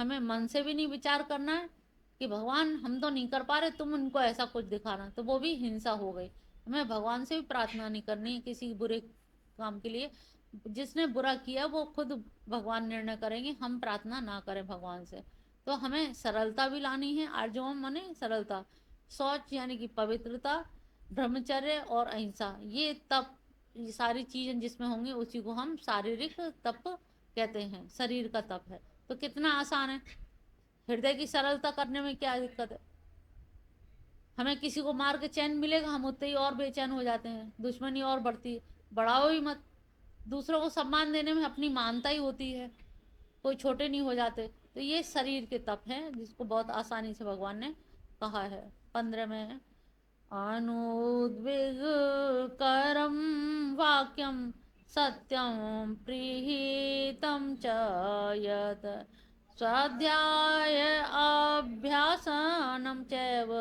हमें मन से भी नहीं विचार करना है कि भगवान हम तो नहीं कर पा रहे, तुम उनको ऐसा कुछ दिखाना, तो वो भी हिंसा हो गई। हमें भगवान से भी प्रार्थना नहीं करनी है किसी बुरे काम के लिए। जिसने बुरा किया वो खुद भगवान निर्णय करेंगे, हम प्रार्थना ना करें भगवान से। तो हमें सरलता भी लानी है। आर्जवम माने सरलता, शौच यानी कि पवित्रता, ब्रह्मचर्य और अहिंसा, ये तप, ये सारी चीजें जिसमें होंगी उसी को हम शारीरिक तप कहते हैं, शरीर का तप है। तो कितना आसान है। हृदय की सरलता करने में क्या दिक्कत है। हमें किसी को मार के चैन मिलेगा, हम उतने ही और बेचैन हो जाते हैं, दुश्मनी और बढ़ती है। बढ़ाओ ही मत। दूसरों को सम्मान देने में अपनी मानता ही होती है, कोई छोटे नहीं हो जाते। तो ये शरीर के तप हैं जिसको बहुत आसानी से भगवान ने कहा है। 15 में है, अनुद्विग करम वाक्यम सत्यम प्रीहितम च यत् स्वाध्याय अभ्यासनम चैव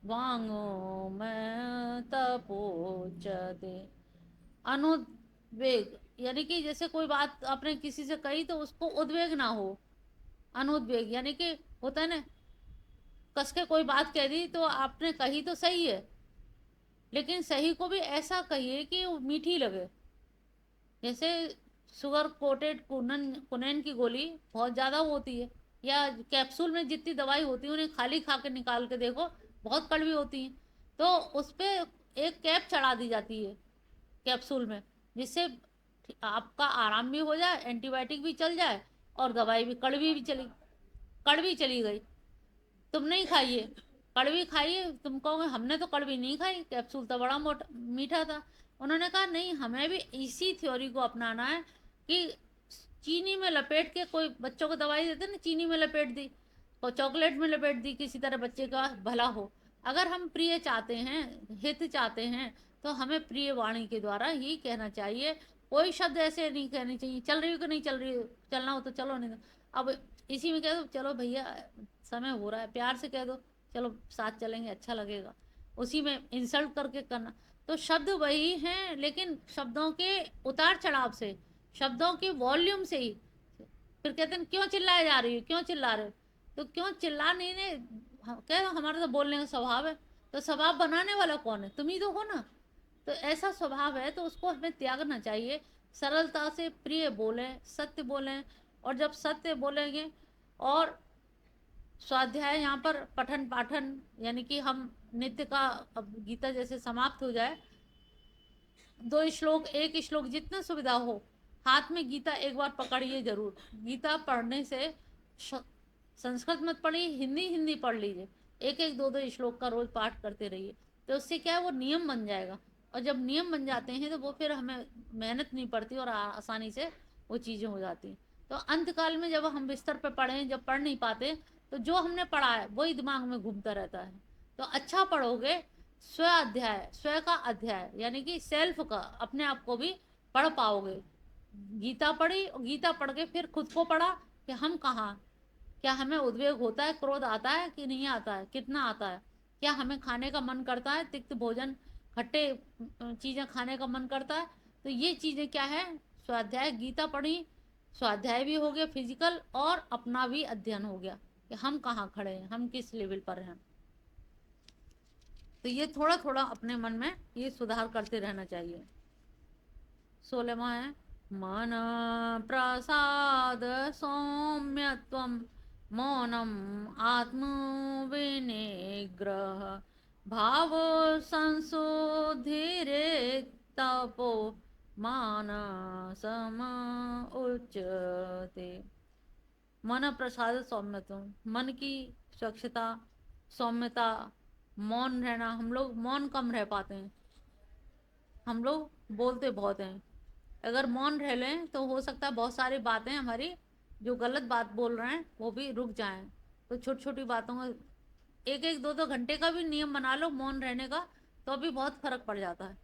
वाङ्मय तपोचते। अनुद्वेग यानी कि जैसे कोई बात आपने किसी से कही तो उसको उद्वेग ना हो। अनुद्वेग यानी कि होता है ना, कस के कोई बात कह दी तो आपने कही तो सही है, लेकिन सही को भी ऐसा कहिए कि वो मीठी लगे। जैसे शुगर कोटेड कुनैन की गोली बहुत ज़्यादा होती है, या कैप्सूल में जितनी दवाई होती है उन्हें खाली खा के निकाल के देखो, बहुत कड़वी होती है। तो उस पर एक कैप चढ़ा दी जाती है कैप्सूल में, जिससे आपका आराम भी हो जाए, एंटीबायोटिक भी चल जाए, और दवाई भी कड़वी भी चली, कड़वी चली गई। तुम नहीं खाइए, कड़वी खाइए। तुम कहोगे हमने तो कड़वी नहीं खाई, कैप्सूल तो बड़ा मोटा मीठा था। उन्होंने कहा नहीं, हमें भी इसी थ्योरी को अपनाना है कि चीनी में लपेट के, कोई बच्चों को दवाई देते ना, चीनी में लपेट दी, और चॉकलेट में लपेट दी, किसी तरह बच्चे का भला हो। अगर हम प्रिय चाहते हैं, हित चाहते हैं, तो हमें प्रिय वाणी के द्वारा ही कहना चाहिए। कोई शब्द ऐसे नहीं कहने चाहिए, चल रही हो कि नहीं चल रही हो, चलना हो तो चलो, नहीं तो अब इसी में कह दो चलो भैया समय हो रहा है, प्यार से कह दो चलो साथ चलेंगे, अच्छा लगेगा। उसी में इंसल्ट करके करना, तो शब्द वही हैं, लेकिन शब्दों के उतार चढ़ाव से, शब्दों की वॉल्यूम से ही। फिर कहते हैं क्यों चिल्लाए जा रही हो, क्यों चिल्ला रहे हो। तो क्यों चिल्ला नहीं ने, कह दो हमारा तो बोलने का स्वभाव है। तो स्वभाव बनाने वाला कौन है, तुम ही तो हो ना। तो ऐसा स्वभाव है तो उसको हमें त्यागना चाहिए। सरलता से प्रिय बोलें, सत्य बोलें। और जब सत्य बोलेंगे, और स्वाध्याय यहाँ पर पठन पाठन, यानी कि हम नित्य का, अब गीता जैसे समाप्त हो जाए, 2 श्लोक, 1 श्लोक, जितना सुविधा हो, हाथ में गीता एक बार पकड़िए जरूर। गीता पढ़ने से संस्कृत मत पढ़िए, हिंदी हिंदी पढ़ लीजिए। एक एक दो दो श्लोक का रोज पाठ करते रहिए, तो उससे क्या है, वो नियम बन जाएगा। और जब नियम बन जाते हैं तो वो फिर हमें मेहनत नहीं पड़ती, और आसानी से वो चीज़ें हो जाती हैं। तो अंतकाल में जब हम बिस्तर पर पढ़ें, जब पढ़ नहीं पाते, तो जो हमने पढ़ा है वही दिमाग में घूमता रहता है। तो अच्छा पढ़ोगे, स्व अध्याय, स्व का अध्याय यानी कि सेल्फ का, अपने आप को भी पढ़ पाओगे। गीता पढ़ी, और गीता पढ़ के फिर खुद को पढ़ा कि हम कहाँ, क्या हमें उद्वेग होता है, क्रोध आता है कि नहीं आता है, कितना आता है, क्या हमें खाने का मन करता है, तिक्त भोजन, खट्टे चीज़ें खाने का मन करता है। तो ये चीज़ें क्या है, स्वाध्याय गीता पढ़ी, स्वाध्याय भी हो गया फिजिकल, और अपना भी अध्ययन हो गया कि हम कहाँ खड़े हैं, हम किस लेवल पर हैं। तो ये थोड़ा थोड़ा अपने मन में ये सुधार करते रहना चाहिए। 16वां है, मन प्रसाद सौम्यत्वम मौनम आत्म विनिग्रह भाव संशोधिरे तपो मानसम उच्यते। मन प्रसाद सौम्यत्व, मन की स्वच्छता, सौम्यता, मौन रहना। हम लोग मौन कम रह पाते हैं, हम लोग बोलते बहुत हैं। अगर मौन रह लें तो हो सकता है बहुत सारी बातें हमारी, जो गलत बात बोल रहे हैं वो भी रुक जाएं। तो छोटी छोटी बातों का एक एक दो दो घंटे का भी नियम बना लो मौन रहने का, तो अभी बहुत फर्क पड़ जाता है।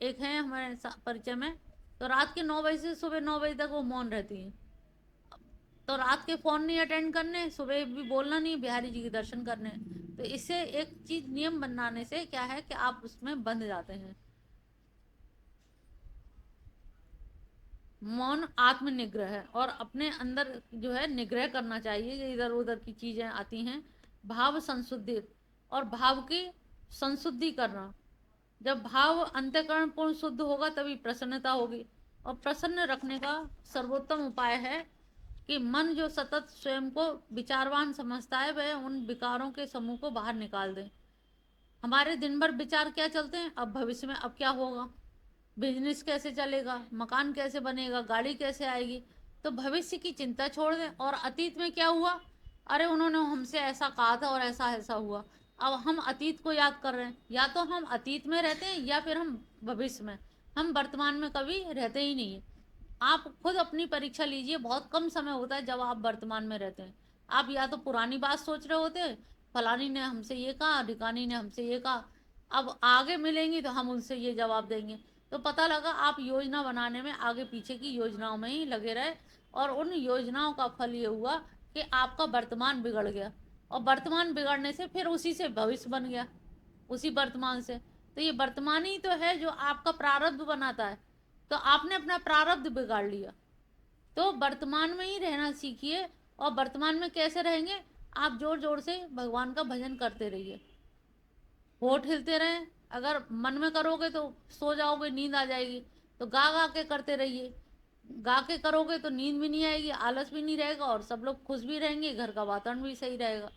एक है हमारे परिचय में, तो रात के 9 बजे से सुबह 9 बजे तक वो मौन रहती हैं। तो रात के फोन नहीं अटेंड करने, सुबह भी बोलना नहीं, बिहारी जी के दर्शन करने। तो इससे एक चीज नियम बनाने से क्या है कि आप उसमें बंध जाते हैं। मौन आत्म निग्रह है, और अपने अंदर जो है निग्रह करना चाहिए, इधर उधर की चीजें आती हैं। भाव संशुद्धि, और भाव की संशुद्धि करना। जब भाव अंतःकरण पूर्ण शुद्ध होगा तभी प्रसन्नता होगी। और प्रसन्न रखने का सर्वोत्तम उपाय है कि मन जो सतत स्वयं को विचारवान समझता है वह उन विकारों के समूह को बाहर निकाल दे। हमारे दिन भर विचार क्या चलते हैं, अब भविष्य में अब क्या होगा, बिजनेस कैसे चलेगा, मकान कैसे बनेगा, गाड़ी कैसे आएगी। तो भविष्य की चिंता छोड़ दें, और अतीत में क्या हुआ, अरे उन्होंने हमसे ऐसा कहा था और ऐसा ऐसा हुआ। अब हम अतीत को याद कर रहे हैं, या तो हम अतीत में रहते हैं या फिर हम भविष्य में। हम वर्तमान में कभी रहते ही नहीं है। आप खुद अपनी परीक्षा लीजिए, बहुत कम समय होता है जब आप वर्तमान में रहते हैं। आप या तो पुरानी बात सोच रहे होते हैं, फलानी ने हमसे ये कहा, ढिकानी ने हमसे ये कहा, अब आगे मिलेंगी तो हम उनसे ये जवाब देंगे। तो पता लगा आप योजना बनाने में आगे पीछे की योजनाओं में ही लगे रहे, और उन योजनाओं का फल ये हुआ कि आपका वर्तमान बिगड़ गया, और वर्तमान बिगड़ने से फिर उसी से भविष्य बन गया, उसी वर्तमान से। तो ये वर्तमान ही तो है जो आपका प्रारब्ध बनाता है। तो आपने अपना प्रारब्ध बिगाड़ लिया। तो वर्तमान में ही रहना सीखिए। और वर्तमान में कैसे रहेंगे, आप जोर जोर से भगवान का भजन करते रहिए, होठ हिलते रहें। अगर मन में करोगे तो सो जाओगे, नींद आ जाएगी, तो गा गा के करते रहिए। गा के करोगे तो नींद भी नहीं आएगी, आलस भी नहीं रहेगा, और सब लोग खुश भी रहेंगे, घर का वातावरण भी सही रहेगा।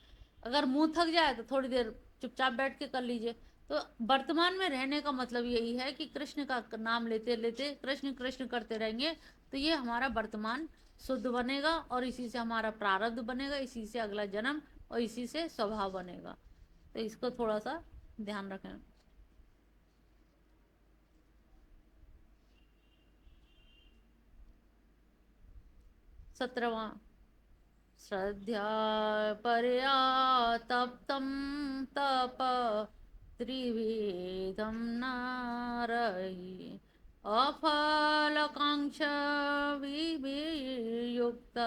अगर मुंह थक जाए तो थोड़ी देर चुपचाप बैठ के कर लीजिए। तो वर्तमान में रहने का मतलब यही है कि कृष्ण का नाम लेते लेते कृष्ण कृष्ण करते रहेंगे, तो ये हमारा वर्तमान शुद्ध बनेगा, और इसी से हमारा प्रारब्ध बनेगा, इसी से अगला जन्म, और इसी से स्वभाव बनेगा। तो इसको थोड़ा सा ध्यान रखें। 17वां। श्रद्धा परया तप्तं तप त्रिविधं नारयि अफलकांक्ष वियुक्त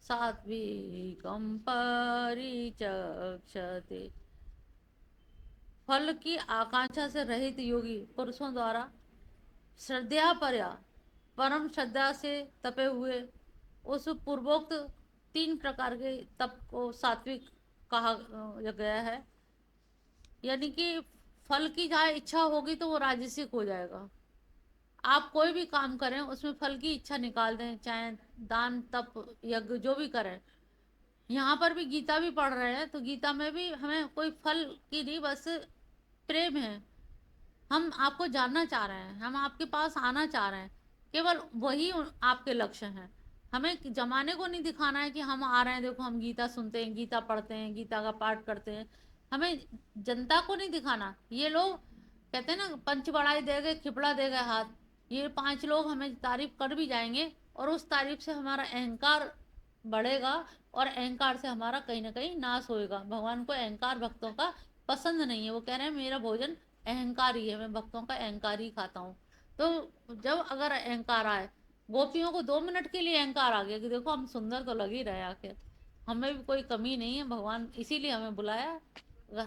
सात्विकं परिचक्षते। फल की आकांक्षा से रहित योगी पुरुषों द्वारा श्रद्धा परया, परम श्रद्धा से तपे हुए उस पूर्वोक्त 3 प्रकार के तप को सात्विक कहा गया है। यानी कि फल की जहाँ इच्छा होगी तो वो राजसिक हो जाएगा। आप कोई भी काम करें उसमें फल की इच्छा निकाल दें, चाहे दान तप यज्ञ जो भी करें। यहाँ पर भी गीता भी पढ़ रहे हैं, तो गीता में भी हमें कोई फल की नहीं, बस प्रेम है। हम आपको जानना चाह रहे हैं, हम आपके पास आना चाह रहे हैं, केवल वही आपके लक्ष्य हैं। हमें जमाने को नहीं दिखाना है कि हम आ रहे हैं, देखो हम गीता सुनते हैं, गीता पढ़ते हैं, गीता का पाठ करते हैं। हमें जनता को नहीं दिखाना। ये लोग कहते हैं ना, पंच बढ़ाई दे गए खिपड़ा दे गए हाथ। ये 5 लोग हमें तारीफ कर भी जाएंगे, और उस तारीफ से हमारा अहंकार बढ़ेगा, और अहंकार से हमारा कहीं ना कहीं नाश होएगा। भगवान को अहंकार भक्तों का पसंद नहीं है। वो कह रहे हैं मेरा भोजन अहंकार ही है, मैं भक्तों का अहंकार ही खाता हूँ। तो जब अगर अहंकार आए, गोपियों को 2 मिनट के लिए अहंकार आ गया कि देखो हम सुंदर तो लग ही रहे, आखिर हमें भी कोई कमी नहीं है, भगवान इसीलिए हमें बुलाया,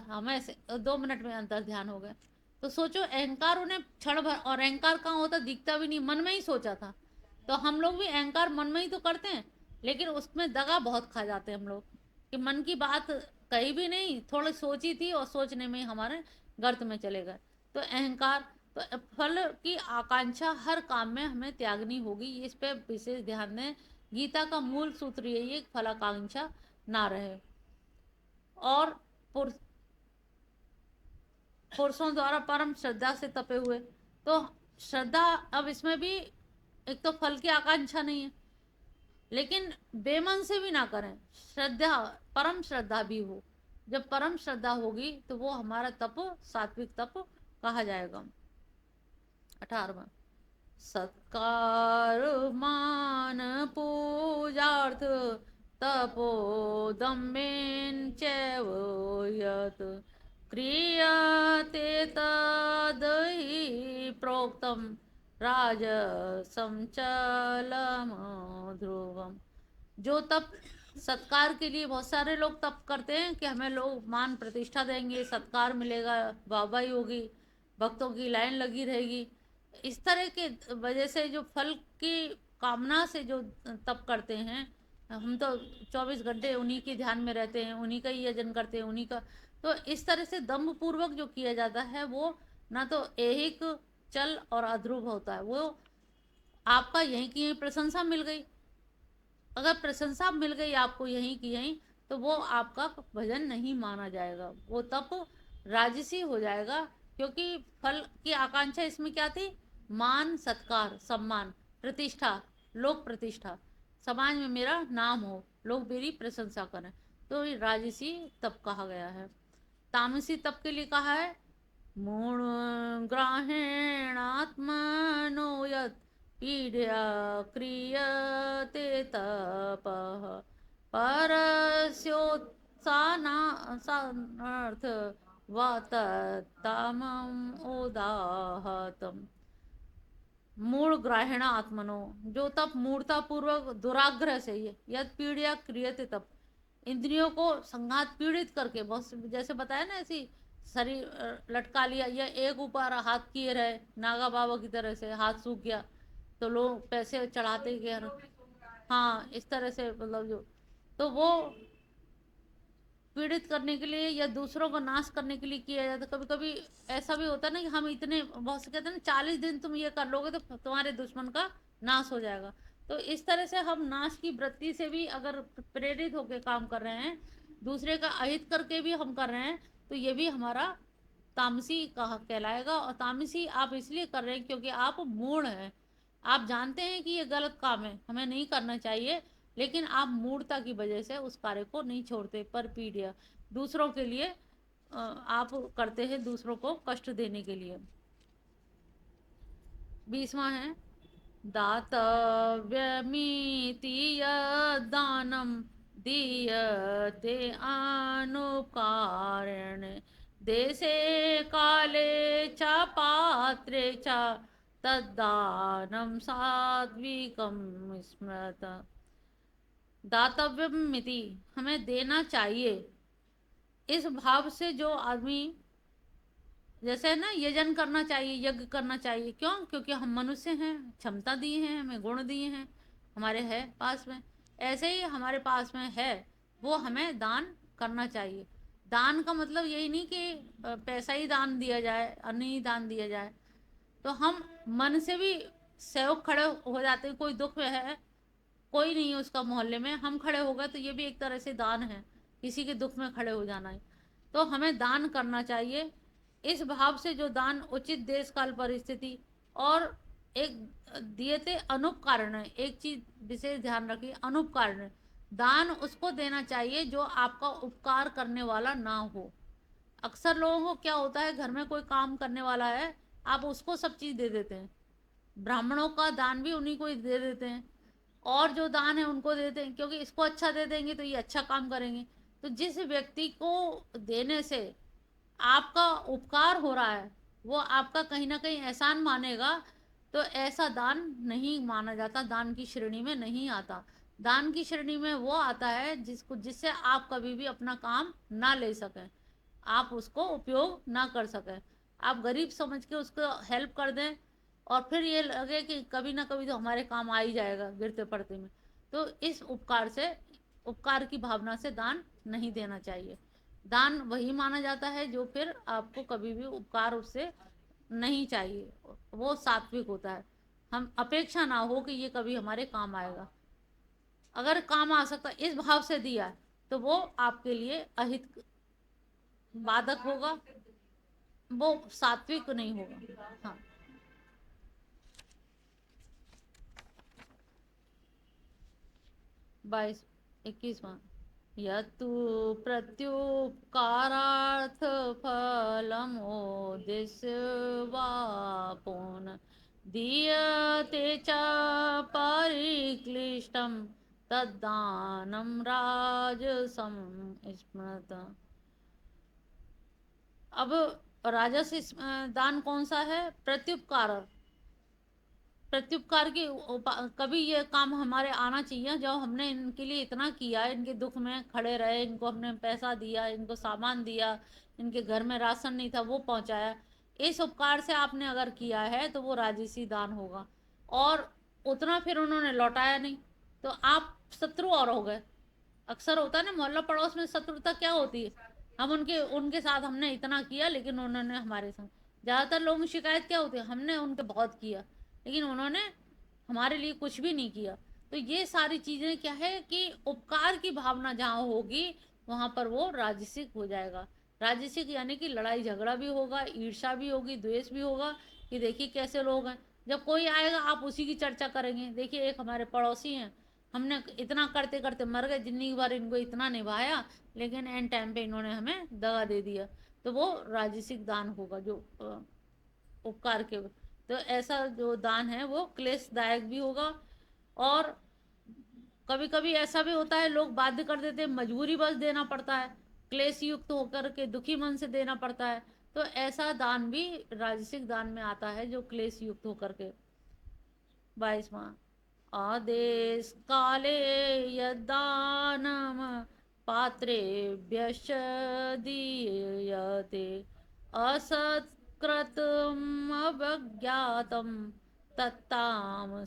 हमें 2 मिनट में अंतर ध्यान हो गए। तो सोचो, अहंकार उन्हें क्षण भर, और अहंकार कहाँ होता, दिखता भी नहीं, मन में ही सोचा था। तो हम लोग भी अहंकार मन में ही तो करते हैं, लेकिन उसमें दगा बहुत खा जाते हैं हम लोग, कि मन की बात कही भी नहीं, थोड़ी सोची थी और सोचने में ही हमारे गर्त में चले गए। तो अहंकार, तो फल की आकांक्षा हर काम में हमें त्यागनी होगी, इस पे विशेष ध्यान दें। गीता का मूल सूत्र यही है कि फलाकांक्षा ना रहे। और पुरुषों द्वारा परम श्रद्धा से तपे हुए, तो श्रद्धा, अब इसमें भी एक तो फल की आकांक्षा नहीं है, लेकिन बेमन से भी ना करें, श्रद्धा, परम श्रद्धा भी हो। जब परम श्रद्धा होगी तो वो हमारा तप सात्विक तप कहा जाएगा। 18वां। सत्कार मान पूजार्थ तपोदम्बेन चैव यत् क्रियते तदहि प्रोक्तम राजसं चलम ध्रुवम। जो तप सत्कार के लिए, बहुत सारे लोग तप करते हैं कि हमें लोग मान प्रतिष्ठा देंगे, सत्कार मिलेगा, वाहवाही होगी, भक्तों की लाइन लगी रहेगी। इस तरह के वजह से जो फल की कामना से जो तप करते हैं, हम तो 24 घंटे उन्हीं के ध्यान में रहते हैं, उन्हीं का ही यजन करते हैं, उन्हीं का। तो इस तरह से दम्भ पूर्वक जो किया जाता है वो ना तो ऐहिक, चल और अध्रुव होता है, वो आपका यहीं की यहीं प्रशंसा मिल गई। अगर प्रशंसा मिल गई आपको यहीं की यहीं, तो वो आपका भजन नहीं माना जाएगा, वो तप राजसी हो जाएगा। क्योंकि फल की आकांक्षा इसमें क्या थी? मान, सत्कार, सम्मान, प्रतिष्ठा, लोक प्रतिष्ठा, समाज में मेरा नाम हो, लोग मेरी प्रशंसा करें, तो ये राजसी तप कहा गया है। तामसी तप के लिए कहा है मूण ग्राहेणात्मनो यत् पीड्या क्रियते तपः परस्योत्सानार्थ वा तत्तामम् उदाहतम्। मूढ़ ग्राहीण आत्मनो, जो तप मूर्ता पूर्वक दुराग्रह से यद पीड़िया क्रियते तप, इंद्रियों को संघात पीड़ित करके, बहुत जैसे बताया ना, ऐसी शरीर लटका लिया या एक ऊपर हाथ किए रहे नागा बाबा की तरह से, हाथ सूख गया तो लोग पैसे चढ़ाते गए, हाँ इस तरह से, मतलब जो, तो वो पीड़ित करने के लिए या दूसरों को नाश करने के लिए किया जाता है। कभी कभी ऐसा भी होता है ना कि हम इतने, बहुत से कहते हैं ना 40 दिन तुम ये कर लोगे तो तुम्हारे दुश्मन का नाश हो जाएगा। तो इस तरह से हम नाश की वृत्ति से भी अगर प्रेरित होकर काम कर रहे हैं, दूसरे का अहित करके भी हम कर रहे हैं, तो ये भी हमारा तामसी कहा कहलाएगा। और तामसी आप इसलिए कर रहे हैं क्योंकि आप मूढ़ हैं, आप जानते हैं कि ये गलत काम है, हमें नहीं करना चाहिए, लेकिन आप मूर्खता की वजह से उस कार्य को नहीं छोड़ते, पर पीड़िया दूसरों के लिए आप करते हैं, दूसरों को कष्ट देने के लिए। 20वां है दातव्यमिति यद्दानं दीयते अनुकारेण देशे काले च पात्रे च तद्दानं सात्विकं स्मृत। दातव्यमिति, हमें देना चाहिए, इस भाव से जो आदमी, जैसे ना यजन करना चाहिए, यज्ञ करना चाहिए, क्यों? क्योंकि हम मनुष्य हैं, क्षमता दी है, हमें गुण दिए हैं, हमारे है पास में, ऐसे ही हमारे पास में है, वो हमें दान करना चाहिए। दान का मतलब यही नहीं कि पैसा ही दान दिया जाए, अन्न ही दान दिया जाए, तो हम मन से भी सहयोग खड़े हो जाते हैं। कोई दुख में है, कोई नहीं है उसका मोहल्ले में, हम खड़े हो गए, तो ये भी एक तरह से दान है, किसी के दुख में खड़े हो जाना है। तो हमें दान करना चाहिए, इस भाव से जो दान उचित देश काल परिस्थिति और एक दियते अनुपकारण है, एक चीज विशेष ध्यान रखिए, अनुपकारण, दान उसको देना चाहिए जो आपका उपकार करने वाला ना हो। अक्सर लोगों को क्या होता है, घर में कोई काम करने वाला है, आप उसको सब चीज दे देते हैं, ब्राह्मणों का दान भी उन्हीं को ही दे देते हैं, और जो दान है उनको देते हैं, क्योंकि इसको अच्छा दे देंगे तो ये अच्छा काम करेंगे। तो जिस व्यक्ति को देने से आपका उपकार हो रहा है, वो आपका कहीं ना कहीं एहसान मानेगा, तो ऐसा दान नहीं माना जाता, दान की श्रेणी में नहीं आता। दान की श्रेणी में वो आता है जिसको, जिससे आप कभी भी अपना काम ना ले सकें, आप उसको उपयोग ना कर सकें, आप गरीब समझ के उसको हेल्प कर दें, और फिर ये लगे कि कभी ना कभी तो हमारे काम आ ही जाएगा गिरते पड़ते में। तो इस उपकार से, उपकार की भावना से दान नहीं देना चाहिए। दान वही माना जाता है जो फिर आपको कभी भी उपकार उससे नहीं चाहिए, वो सात्विक होता है। हम अपेक्षा ना हो कि ये कभी हमारे काम आएगा, अगर काम आ सकता इस भाव से दिया, तो वो आपके लिए अहित बाधक होगा, वो सात्विक नहीं होगा। हाँ, 21वां यत्तु प्रत्युपकारार्थ फलमोद्देश्य वा पुन दीयते च परिक्लिष्टं तद्दानं राजसं स्मृत। अब राजस दान कौन सा है? प्रत्युपकार। प्रत्युपकार की कभी ये काम हमारे आना चाहिए, जब हमने इनके लिए इतना किया, इनके दुख में खड़े रहे, इनको हमने पैसा दिया, इनको सामान दिया, इनके घर में राशन नहीं था वो पहुंचाया, इस उपकार से आपने अगर किया है तो वो राजसी दान होगा। और उतना फिर उन्होंने लौटाया नहीं, तो आप शत्रु और हो गए। अक्सर होता है ना मोहल्ला पड़ोस में शत्रुता क्या होती है, हम उनके उनके साथ हमने इतना किया लेकिन उन्होंने हमारे साथ, ज़्यादातर लोगों की शिकायत क्या होती है, हमने उनके बहुत किया लेकिन उन्होंने हमारे लिए कुछ भी नहीं किया। तो ये सारी चीज़ें क्या है कि उपकार की भावना जहाँ होगी वहाँ पर वो राजसिक हो जाएगा। राजसिक यानी कि लड़ाई झगड़ा भी होगा, ईर्ष्या भी होगी, द्वेष भी होगा कि देखिए कैसे लोग हैं। जब कोई आएगा आप उसी की चर्चा करेंगे, देखिए एक हमारे पड़ोसी हैं, हमने इतना करते करते मर गए, जिंदगी भर इनको इतना निभाया लेकिन एंड टाइम पे इन्होंने हमें दगा दे दिया। तो वो राजसिक दान होगा जो उपकार के। तो ऐसा जो दान है वो क्लेशदायक भी होगा। और कभी कभी ऐसा भी होता है लोग बाध्य कर देते हैं, मजबूरी बस देना पड़ता है, क्लेश युक्त होकर के दुखी मन से देना पड़ता है। तो ऐसा दान भी राजसिक दान में आता है जो क्लेश युक्त होकर के। 22वां, आदेश काले यदानम पात्रेभ्यश्च दीयते असत्कृतम् अवज्ञातं तत्तामसमुदाहतम्।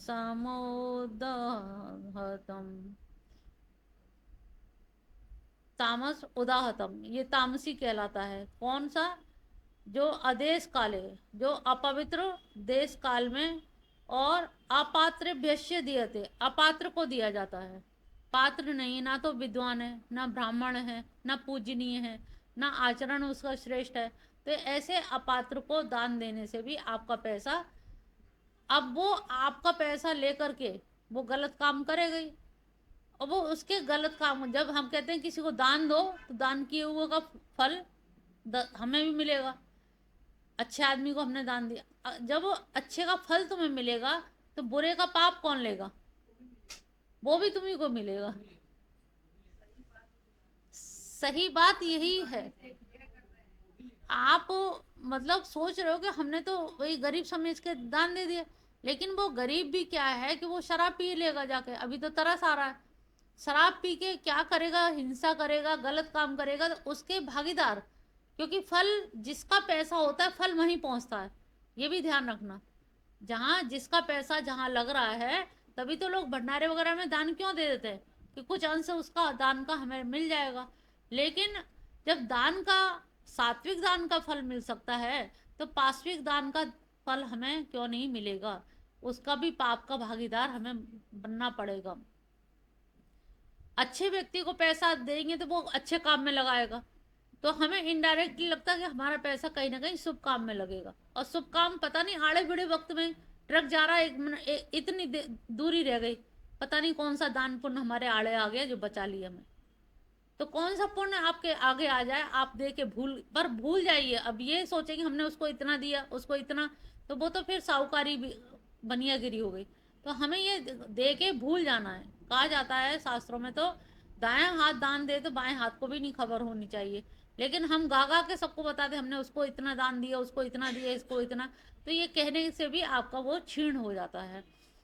तामस उदाहतम, ये तामसी कहलाता है। कौन सा? जो अदेश काले, जो अपवित्र देश काल में, और अपात्र भ्यस्य दियते, अपात्र को दिया जाता है। पात्र नहीं, ना तो विद्वान है, ना ब्राह्मण है, ना पूजनीय है, ना आचरण उसका श्रेष्ठ है। तो ऐसे अपात्र को दान देने से भी आपका पैसा, अब वो आपका पैसा लेकर के वो गलत काम करेगा ही। और वो उसके गलत काम, जब हम कहते हैं किसी को दान दो तो दान किए हुए का फल हमें भी मिलेगा। अच्छे आदमी को हमने दान दिया, जब वो अच्छे का फल तुम्हें मिलेगा तो बुरे का पाप कौन लेगा? वो भी तुम्ही को मिलेगा। सही बात यही है। आप मतलब सोच रहे हो कि हमने तो वही गरीब समझ के दान दे दिया, लेकिन वो गरीब भी क्या है कि वो शराब पी लेगा जाके, अभी तो तरस आ रहा है, शराब पी के क्या करेगा, हिंसा करेगा, गलत काम करेगा, तो उसके भागीदार, क्योंकि फल जिसका पैसा होता है फल वहीं पहुंचता है। ये भी ध्यान रखना, जहाँ जिसका पैसा जहाँ लग रहा है, तभी तो लोग भंडारे वगैरह में दान क्यों दे देते हैं कि कुछ अंश उसका दान का हमें मिल जाएगा। लेकिन जब दान का, सात्विक दान का फल मिल सकता है, तो पाश्विक दान का फल हमें क्यों नहीं मिलेगा? उसका भी पाप का भागीदार हमें बनना पड़ेगा। अच्छे व्यक्ति को पैसा देंगे तो वो अच्छे काम में लगाएगा, तो हमें इनडायरेक्टली लगता है कि हमारा पैसा कहीं ना कहीं शुभ काम में लगेगा। और शुभ काम पता नहीं आड़े बड़े वक्त में ट्रक जा रहा है, इतनी दूरी रह गई, पता नहीं कौन सा दान पुण्य हमारे आड़े आ गया जो बचा लिया हमें। तो कौन सा पुण्य आपके आगे आ जाए, आप दे के भूल जाइए। अब ये सोचे कि हमने उसको इतना दिया, उसको इतना, तो वो तो फिर साहूकारी बनियागिरी हो गई। तो हमें ये दे के भूल जाना है। कहा जाता है शास्त्रों में तो, दायां हाथ दान दे तो बाएं हाथ को भी नहीं खबर होनी चाहिए। लेकिन हम गा गा के सबको बताते हमने उसको इतना दान दिया, उसको इतना दिया, इसको इतना, तो ये कहने से भी आपका वो क्षीण हो जाता है।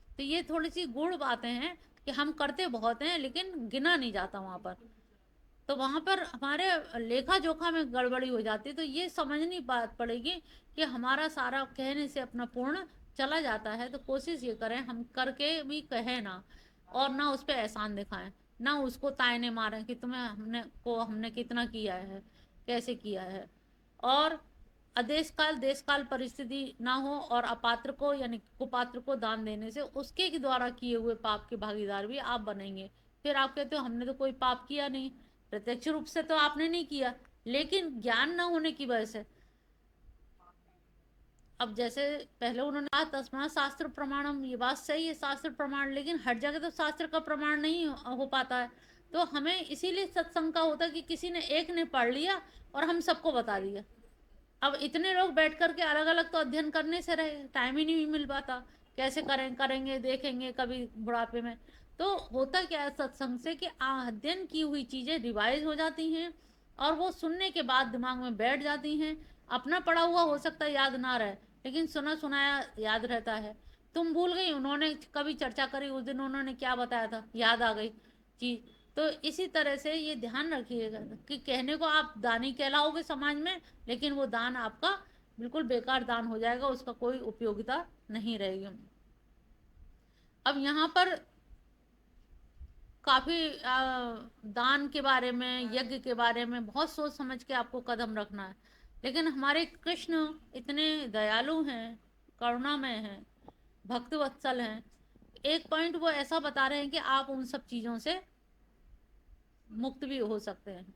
तो ये थोड़ी सी गूढ़ बातें हैं कि हम करते बहुत हैं लेकिन गिना नहीं जाता वहाँ पर, तो वहाँ पर हमारे लेखा जोखा में गड़बड़ी हो जाती है। तो ये समझनी बात पड़ेगी कि हमारा सारा कहने से अपना पूर्ण चला जाता है। तो कोशिश ये करें हम करके भी कहें ना, और ना उस पर एहसान दिखाएं, ना उसको तायने मारें कि तुम्हें हमने कितना किया है, कैसे किया है। और अदेश काल देश काल परिस्थिति ना हो, और अपात्र को यानी कुपात्र को दान देने से उसके द्वारा किए हुए पाप के भागीदार भी आप बनेंगे। फिर आप कहते हो हमने तो कोई पाप किया नहीं, प्रत्यक्ष रूप से तो आपने नहीं किया, लेकिन ज्ञान ना होने की वजह से। अब जैसे पहले उन्होंने कहा तस्मात् शास्त्र प्रमाणम, ये बात सही है, शास्त्र प्रमाण, लेकिन हर जगह तो शास्त्र का प्रमाण नहीं हो पाता है। तो हमें इसीलिए सत्संग का होता है कि किसी ने एक ने पढ़ लिया और हम सबको बता दिया। अब इतने लोग बैठ करके अलग अलग तो अध्ययन करने से रहे, टाइम ही नहीं मिल पाता, कैसे करेंगे देखेंगे कभी बुढ़ापे में। तो होता क्या है सत्संग से कि अध्ययन की हुई चीज़ें रिवाइज हो जाती हैं, और वो सुनने के बाद दिमाग में बैठ जाती हैं। अपना पढ़ा हुआ हो सकता है याद ना रहे, लेकिन सुना सुनाया याद रहता है। तुम भूल गई, उन्होंने कभी चर्चा करी उस दिन उन्होंने क्या बताया था, याद आ गई चीज। तो इसी तरह से ये ध्यान रखिएगा कि कहने को आप दानी कहलाओगे समाज में, लेकिन वो दान आपका बिल्कुल बेकार दान हो जाएगा, उसका कोई उपयोगिता नहीं रहेगी। अब यहाँ पर काफी दान के बारे में, यज्ञ के बारे में बहुत सोच समझ के आपको कदम रखना है। लेकिन हमारे कृष्ण इतने दयालु हैं, करुणामय हैं, भक्त वत्सल हैं। एक पॉइंट वो ऐसा बता रहे हैं कि आप उन सब चीजों से मुक्त भी हो सकते हैं।